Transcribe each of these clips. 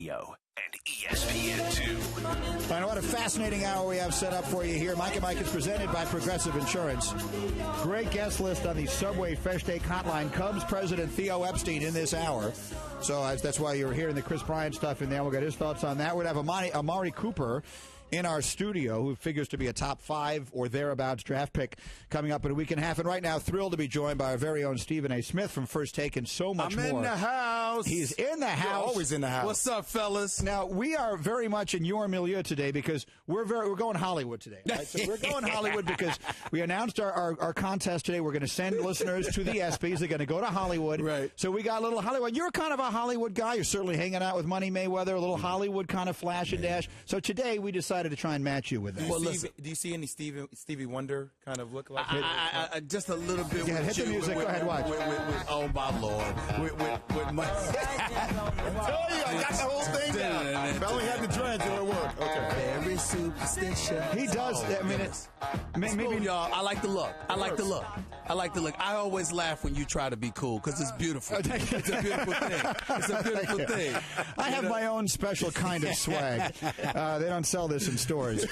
and ESPN2. I know what a fascinating hour we have set up for you here. Mike and Mike is presented by Progressive Insurance. Great guest list on the Subway Fresh Take Hotline. Cubs president Theo Epstein in this hour. So that's why you're hearing the Chris Bryant stuff in there. We'll get his thoughts on that. We're going to have Amari Cooper in our studio, who figures to be a top 5 or thereabouts draft pick coming up in a week and a half. And right now, thrilled to be joined by our very own Stephen A. Smith from First Take and so much more. I'm in the house. He's in the house. You're always in the house. What's up, fellas? Now, we are very much in your milieu today because we're going Hollywood today. Right? So we're going Hollywood because we announced our contest today. We're going to send listeners to the ESPYs. They're going to go to Hollywood. Right. So we got a little Hollywood. You're kind of a Hollywood guy. You're certainly hanging out with Money Mayweather, a little Hollywood kind of flash and dash. So today we decided to try and match you with that. Well, do you see any Stevie Wonder kind of look like I just a little bit. Yeah, hit the music. Go ahead, watch. Oh, my Lord. With my... I told you, I got the whole thing down. I only had the dreads till it worked. Okay. Very superstitious. He does. I mean, maybe cool, y'all. I like the look. I always laugh when you try to be cool because it's beautiful. It's a beautiful thing. It's a beautiful thing. I have my own special kind of swag. They don't sell this in stores.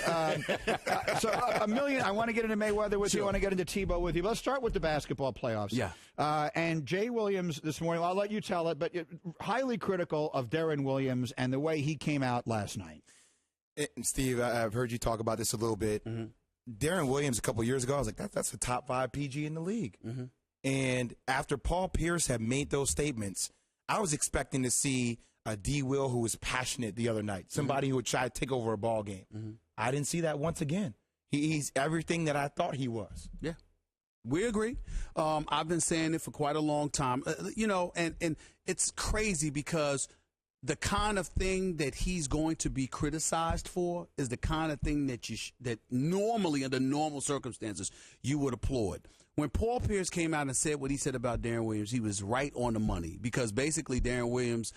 So a million. I want to get into Mayweather with you. I want to get into Tebow with you. But let's start with the basketball playoffs. Yeah. And Jay Williams this morning. I'll let you tell it, but highly critical of Deron Williams and the way he came out last night. And Steve, I've heard you talk about this a little bit. Mm-hmm. Deron Williams a couple years ago, I was like, that's a top 5 PG in the league. Mm-hmm. And after Paul Pierce had made those statements, I was expecting to see a D. Will who was passionate the other night, somebody who would try to take over a ball game. Mm-hmm. I didn't see that once again. He's everything that I thought he was. Yeah. We agree. I've been saying it for quite a long time. And it's crazy because the kind of thing that he's going to be criticized for is the kind of thing that normally, under normal circumstances, you would applaud. When Paul Pierce came out and said what he said about Deron Williams, he was right on the money because basically Deron Williams,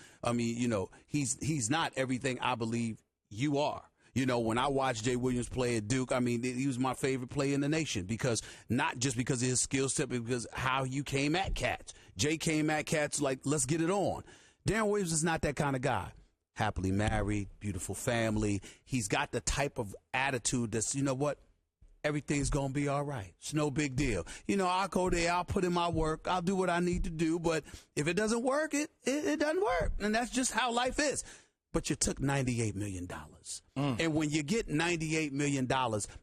he's not everything I believe you are. When I watched Jay Williams play at Duke, he was my favorite player in the nation because not just because of his skill set, but because how you came at cats. Jay came at cats like, let's get it on. Deron Williams is not that kind of guy. Happily married, beautiful family. He's got the type of attitude that's, everything's going to be all right. It's no big deal. I'll go there. I'll put in my work. I'll do what I need to do. But if it doesn't work, it doesn't work. And that's just how life is. But you took $98 million. And when you get $98 million,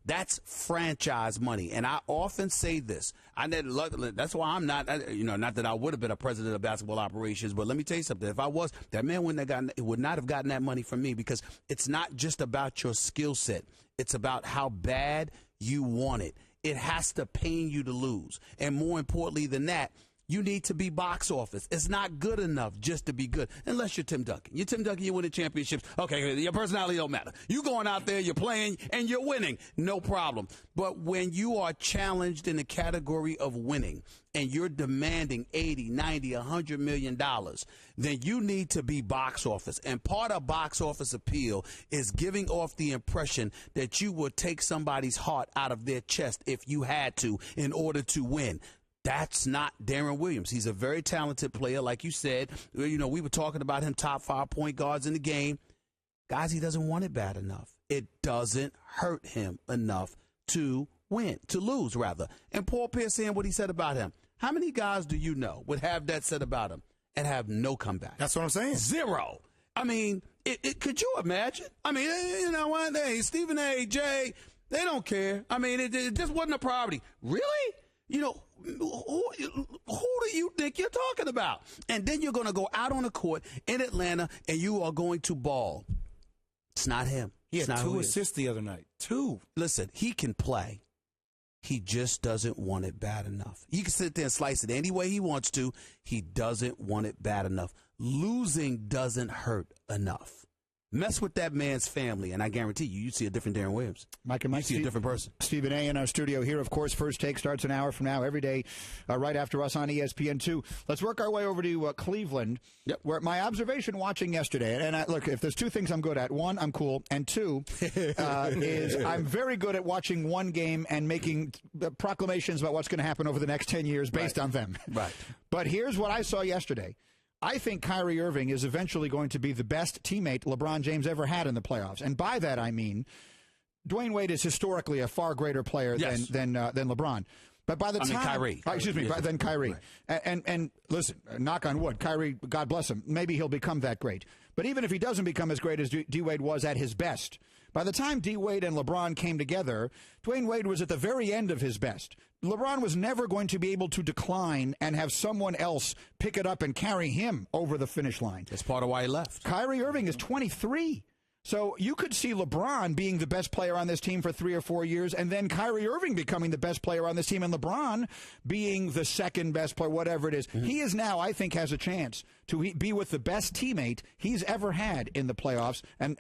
that's franchise money. And I often say this. That's why I'm not, not that I would have been a president of basketball operations, but let me tell you something. If I was, that man would not have gotten that money from me because it's not just about your skill set. It's about how bad you want it. It has to pain you to lose. And more importantly than that, you need to be box office. It's not good enough just to be good, unless you're Tim Duncan. You're Tim Duncan, you win the championships. Okay, your personality don't matter. You going out there, you're playing, and you're winning. No problem. But when you are challenged in the category of winning, and you're demanding $80, $90, $100 million, then you need to be box office. And part of box office appeal is giving off the impression that you would take somebody's heart out of their chest if you had to in order to win. That's not Deron Williams. He's a very talented player, like you said. We were talking about him, top 5 point guards in the game. Guys, he doesn't want it bad enough. It doesn't hurt him enough to win, to lose, rather. And Paul Pierce saying what he said about him. How many guys do you know would have that said about him and have no comeback? That's what I'm saying. 0. Could you imagine? One day, Stephen A., Jay, they don't care. It just wasn't a priority. Really? Who do you think you're talking about? And then you're going to go out on the court in Atlanta and you are going to ball. It's not him. He had 2 assists the other night. 2. Listen, he can play. He just doesn't want it bad enough. He can sit there and slice it any way he wants to. He doesn't want it bad enough. Losing doesn't hurt enough. Mess with that man's family, and I guarantee you see a different Deron Williams. Mike and Mike, you see a different person. Stephen A. in our studio here. Of course, First Take starts an hour from now every day, right after us on ESPN2. Let's work our way over to Cleveland, where my observation watching yesterday, and look, if there's 2 things I'm good at, 1, I'm cool, and 2, is I'm very good at watching one game and making proclamations about what's going to happen over the next 10 years based on them. Right. But here's what I saw yesterday. I think Kyrie Irving is eventually going to be the best teammate LeBron James ever had in the playoffs. And by that, I mean, Dwayne Wade is historically a far greater player than LeBron. But by the time Kyrie. Than Kyrie. Right. And listen, knock on wood, Kyrie, God bless him, maybe he'll become that great. But even if he doesn't become as great as D Wade was at his best, by the time D Wade and LeBron came together, Dwayne Wade was at the very end of his best. LeBron was never going to be able to decline and have someone else pick it up and carry him over the finish line. That's part of why he left. Kyrie Irving is 23. So you could see LeBron being the best player on this team for 3 or 4 years, and then Kyrie Irving becoming the best player on this team, and LeBron being the second best player, whatever it is. Mm-hmm. He is now, I think, has a chance to be with the best teammate he's ever had in the playoffs. And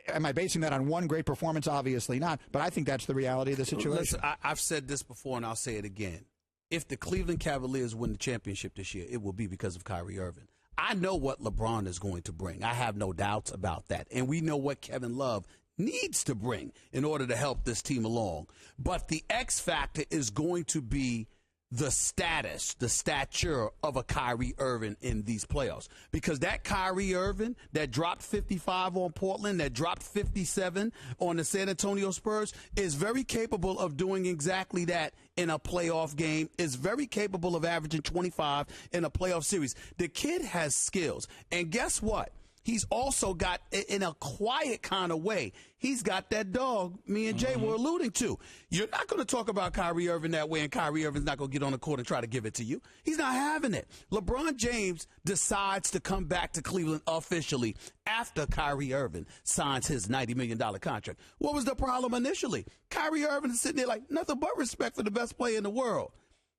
am I basing that on one great performance? Obviously not. But I think that's the reality of the situation. Listen, I've said this before, and I'll say it again. If the Cleveland Cavaliers win the championship this year, it will be because of Kyrie Irving. I know what LeBron is going to bring. I have no doubts about that. And we know what Kevin Love needs to bring in order to help this team along. But the X factor is going to be the stature of a Kyrie Irving in these playoffs. Because that Kyrie Irving that dropped 55 on Portland, that dropped 57 on the San Antonio Spurs, is very capable of doing exactly that in a playoff game, is very capable of averaging 25 in a playoff series. The kid has skills. And guess what? He's also got, in a quiet kind of way, he's got that dog me and Jay were alluding to. You're not going to talk about Kyrie Irving that way, and Kyrie Irving's not going to get on the court and try to give it to you. He's not having it. LeBron James decides to come back to Cleveland officially after Kyrie Irving signs his $90 million contract. What was the problem initially? Kyrie Irving is sitting there like, nothing but respect for the best player in the world.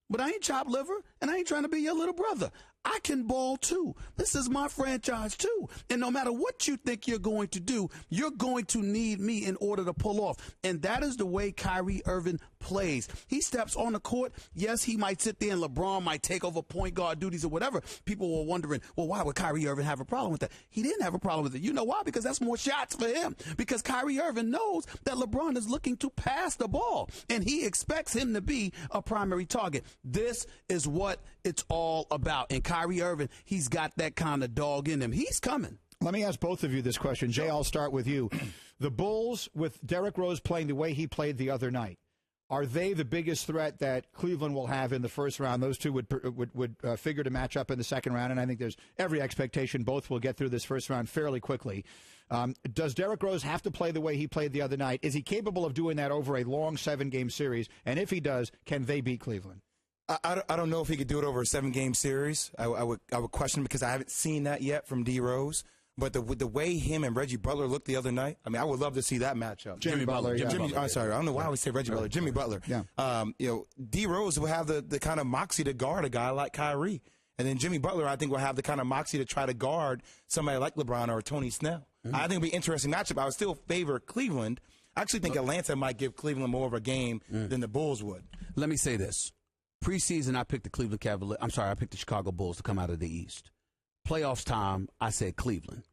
But I ain't chopped liver, and I ain't trying to be your little brother. I can ball, too. This is my franchise, too. And no matter what you think you're going to do, you're going to need me in order to pull off. And that is the way Kyrie Irving plays. He steps on the court. Yes, he might sit there and LeBron might take over point guard duties or whatever. People were wondering, well, why would Kyrie Irving have a problem with that? He didn't have a problem with it. You know why? Because that's more shots for him. Because Kyrie Irving knows that LeBron is looking to pass the ball, and he expects him to be a primary target. This is what it's all about. And Kyrie Irving, he's got that kind of dog in him. He's coming. Let me ask both of you this question. Jay, I'll start with you. The Bulls, with Derrick Rose playing the way he played the other night, are they the biggest threat that Cleveland will have in the first round? Those two would figure to match up in the second round, and I think there's every expectation both will get through this first round fairly quickly. Does Derrick Rose have to play the way he played the other night? Is he capable of doing that over a long 7-game series? And if he does, can they beat Cleveland? I don't know if he could do it over a 7-game series. I would question because I haven't seen that yet from D Rose. But the way him and Reggie Butler looked the other night, I mean, I would love to see that matchup. Jimmy Butler. I'm sorry, I don't know why I would say Reggie Butler. Jimmy Butler. Yeah. D Rose will have the kind of moxie to guard a guy like Kyrie, and then Jimmy Butler, I think, will have the kind of moxie to try to guard somebody like LeBron or Tony Snell. Mm-hmm. I think it'll be an interesting matchup. I would still favor Cleveland. I actually think Atlanta might give Cleveland more of a game than the Bulls would. Let me say this. Preseason, I picked I picked the Chicago Bulls to come out of the East. Playoffs time, I said Cleveland.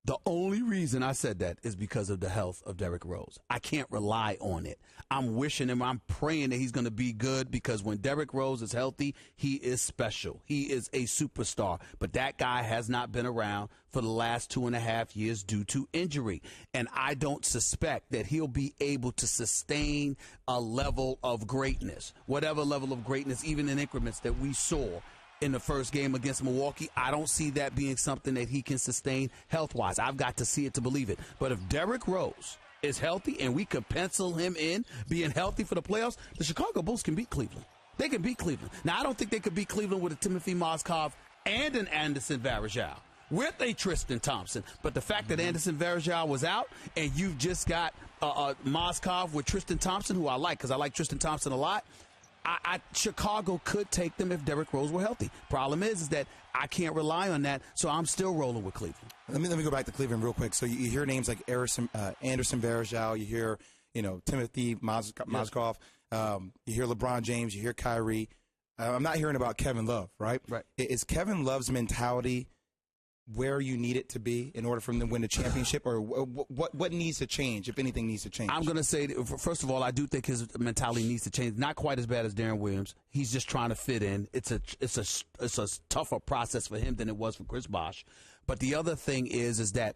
The only reason I said that is because of the health of Derrick Rose. I can't rely on it. I'm wishing him, I'm praying that he's going to be good, because when Derrick Rose is healthy, he is special. He is a superstar. But that guy has not been around for the last 2.5 years due to injury. And I don't suspect that he'll be able to sustain a level of greatness, whatever level of greatness, even in increments that we saw in the first game against Milwaukee. I don't see that being something that he can sustain health-wise. I've got to see it to believe it. But if Derrick Rose is healthy and we could pencil him in being healthy for the playoffs, the Chicago Bulls can beat Cleveland. They can beat Cleveland. Now, I don't think they could beat Cleveland with a Timothy Mozgov and an Anderson Varejao with a Tristan Thompson. But the fact that Anderson Varejao was out and you've just got Mozgov with Tristan Thompson, who I like because I like Tristan Thompson a lot, Chicago could take them if Derrick Rose were healthy. Problem is that I can't rely on that, so I'm still rolling with Cleveland. Let me go back to Cleveland real quick. So you hear names like Anderson Varejao, you hear Timothy Mozgov, you hear LeBron James, you hear Kyrie. I'm not hearing about Kevin Love, right? Right. Is Kevin Love's mentality where you need it to be in order for them to win the championship, or what needs to change, if anything needs to change? I'm going to say, first of all, I do think his mentality needs to change. Not quite as bad as Deron Williams. He's just trying to fit in. It's a tougher process for him than it was for Chris Bosh. But the other thing is that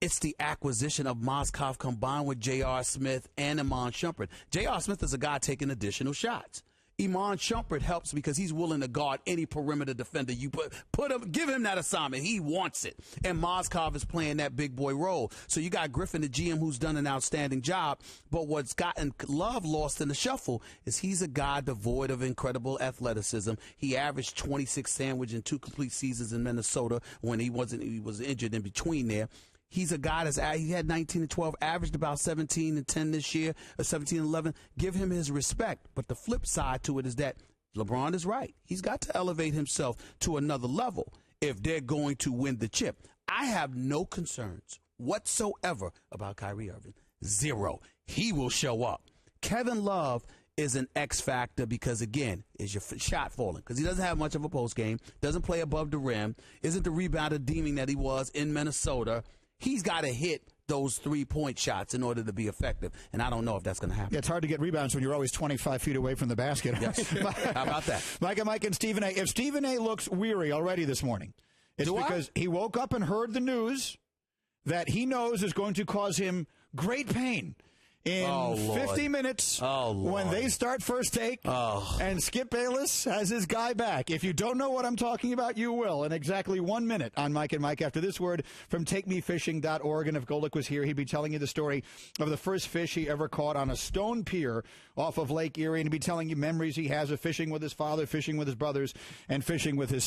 it's the acquisition of Mozgov combined with J.R. Smith and Iman Shumpert. J.R. Smith is a guy taking additional shots. Iman Shumpert helps because he's willing to guard any perimeter defender. You give him that assignment. He wants it. And Mozgov is playing that big boy role. So you got Griffin, the GM, who's done an outstanding job. But what's gotten Love lost in the shuffle is he's a guy devoid of incredible athleticism. He averaged 26 sandwich in 2 complete seasons in Minnesota when he was injured in between there. He's a guy he had 19 and 12, averaged about 17 and 10 this year, or 17 and 11. Give him his respect. But the flip side to it is that LeBron is right. He's got to elevate himself to another level if they're going to win the chip. I have no concerns whatsoever about Kyrie Irving. Zero. He will show up. Kevin Love is an X factor because, again, is your shot falling? Because he doesn't have much of a post game, doesn't play above the rim, isn't the rebounder demon that he was in Minnesota. He's got to hit those 3-point shots in order to be effective, and I don't know if that's going to happen. Yeah, it's hard to get rebounds when you're always 25 feet away from the basket. Yes. How about that? Mike and Stephen A. If Stephen A. looks weary already this morning, it's because he woke up and heard the news that he knows is going to cause him great pain in 50 minutes when they start First Take, and Skip Bayless has his guy back. If you don't know what I'm talking about, you will in exactly 1 minute on Mike and Mike after this word from takemefishing.org. And if Golick was here, he'd be telling you the story of the first fish he ever caught on a stone pier off of Lake Erie, and he'd be telling you memories he has of fishing with his father, fishing with his brothers, and fishing with his